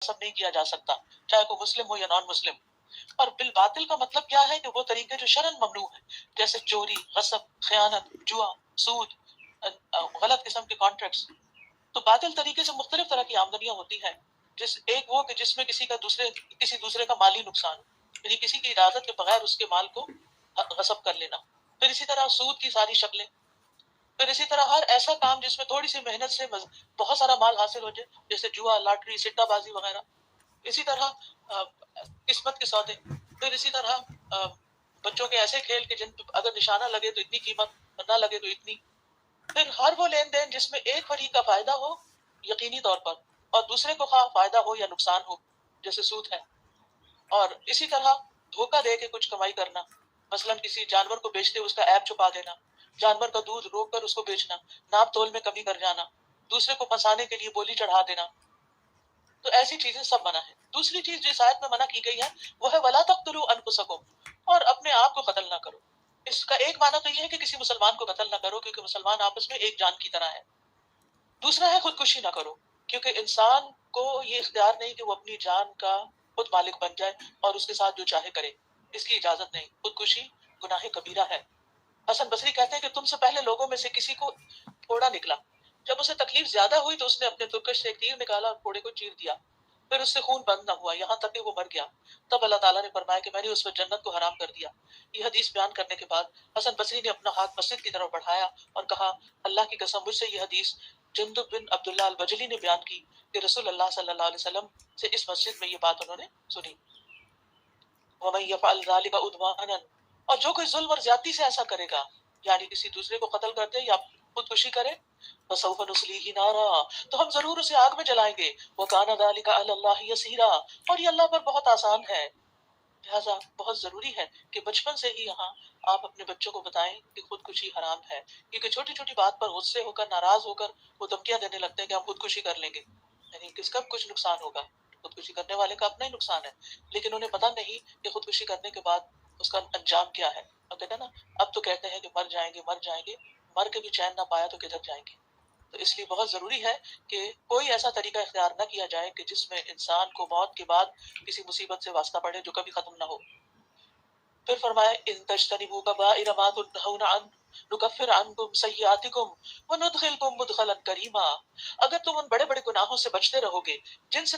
غصب نہیں کیا جا سکتا، چاہے کوئی مسلم ہو یا نان مسلم۔ اور بالباطل کا مطلب کیا ہے کہ وہ طریقے جو شرعاً ممنوع ہیں، جیسے چوری، غصب، خیانت، جوا، سود، غلط قسم کے کانٹریکٹس۔ تو باطل طریقے سے مختلف طرح کی آمدنیاں ہوتی ہیں، ایک وہ کہ جس میں کسی دوسرے کا مالی نقصان ہو، یعنی کسی کی اجازت کے بغیر اس کے مال کو غصب کر لینا۔ پھر اسی طرح سود کی ساری شکلیں، پھر اسی طرح ہر ایسا کام جس میں تھوڑی سی محنت سے بہت سارا مال حاصل ہو جائے، جیسے جوا، لاٹری، سٹہ بازی وغیرہ۔ اسی طرح قسمت کے سودے، پھر اسی طرح بچوں کے ایسے کھیل کہ جن پہ اگر نشانہ لگے تو اتنی قیمت، نہ لگے تو اتنی۔ پھر ہر وہ لین دین جس میں ایک فریق کا فائدہ ہو یقینی طور پر، اور دوسرے کو خواہ فائدہ ہو یا نقصان ہو، جیسے سود ہے۔ اور اسی طرح دھوکہ دے کے کچھ کمائی کرنا، مثلا کسی جانور کو بیچتے اس کا عیب چھپا دینا، جانور کا دودھ روک کر اس کو بیچنا، ناپ تول میں کمی کر جانا، دوسرے کو پھنسانے کے لیے بولی چڑھا دینا، تو ایسی چیزیں سب منع ہے۔ دوسری چیز جو اس آیت میں منع کی گئی ہے وہ ہے وَلَا تَقْتُلُوا أَنفُسَكُمْ، اور اپنے آپ کو قتل نہ کرو۔ اس کا ایک معنی تو یہ ہے کہ کسی مسلمان کو قتل نہ کرو، کیونکہ مسلمان آپس میں ایک جان کی طرح ہے۔ دوسرا ہے خودکشی نہ کرو، کیونکہ انسان کو یہ اختیار نہیں کہ وہ اپنی جان کا خود مالک بن جائے اور اس کے ساتھ جو چاہے کرے، اس کی اجازت نہیں۔ خودکشی گناہ کبیرہ ہے۔ حسن بصری کہتے ہیں کہ تم سے پہلے لوگوں میں سے کسی کو پھوڑا نکلا، جب اسے تکلیف زیادہ ہوئی تو اس نے اپنے ترکش سے ایک تیر نکالا اور پھوڑے کو چیر دیا، پھر اس سے خون بند نہ ہوا یہاں تک کہ وہ مر گیا۔ تب اللہ تعالیٰ نے فرمایا کہ میں نے اس پر جنت کو حرام کر دیا۔ یہ حدیث بیان کرنے کے بعد حسن بصری نے اپنا ہاتھ مسجد کی طرف بڑھایا اور کہا، اللہ کی قسم مجھ سے یہ حدیث جندب بن عبداللہ البجلی نے بیان کی کہ رسول اللہ صلی اللہ علیہ وسلم سے اس مسجد میں یہ بات انہوں نے سنی۔ وَمَن يَفْعَلْ ذَلِكَ عُدْوَانًا، اور جو کوئی ظلم اور زیادتی سے ایسا کرے گا، یعنی کسی دوسرے کو قتل کر دے یا خودکشی کرے، فَسَوْفَ نُصْلِيهِ نَارًا، تو ہم ضرور اسے آگ میں جلائیں گے، وَكَانَ ذَلِكَ عَلَى اللَّهِ يَسِيرًا، اور یہ اللہ پر بہت آسان ہے۔ لہٰذا بہت ضروری ہے کہ بچپن سے ہی یہاں آپ اپنے بچوں کو بتائیں کہ خودکشی حرام ہے، کیونکہ چھوٹی چھوٹی بات پر غصے ہو کر، ناراض ہو کر وہ دھمکیاں دینے لگتے ہیں کہ ہم خودکشی کر لیں گے، یعنی کس کا کچھ نقصان ہوگا، خودکشی کرنے والے کا اپنا ہی نقصان ہے، لیکن انہیں پتہ نہیں کہ خودکشی کرنے کے بعد اس کا انجام کیا ہے۔ اور کہتے ہیں نا، اب تو کہتے ہیں کہ مر جائیں گے، مر جائیں گے، مر کے بھی چین نہ پایا تو کدھر جائیں گے۔ تو اس لیے بہت ضروری ہے کہ کوئی ایسا طریقہ اختیار نہ کیا جائے کہ جس میں انسان کو موت کے بعد کسی مصیبت سے واسطہ پڑے جو کبھی ختم نہ ہو۔ پھر فرمایا ان تجتنبوا کبائر ما تنہون عنہ نکفر عنکم سیئاتکم وندخلکم مدخلا کریما، اگر تم ان بڑے بڑے گناہوں سے بچتے رہو گے جن سے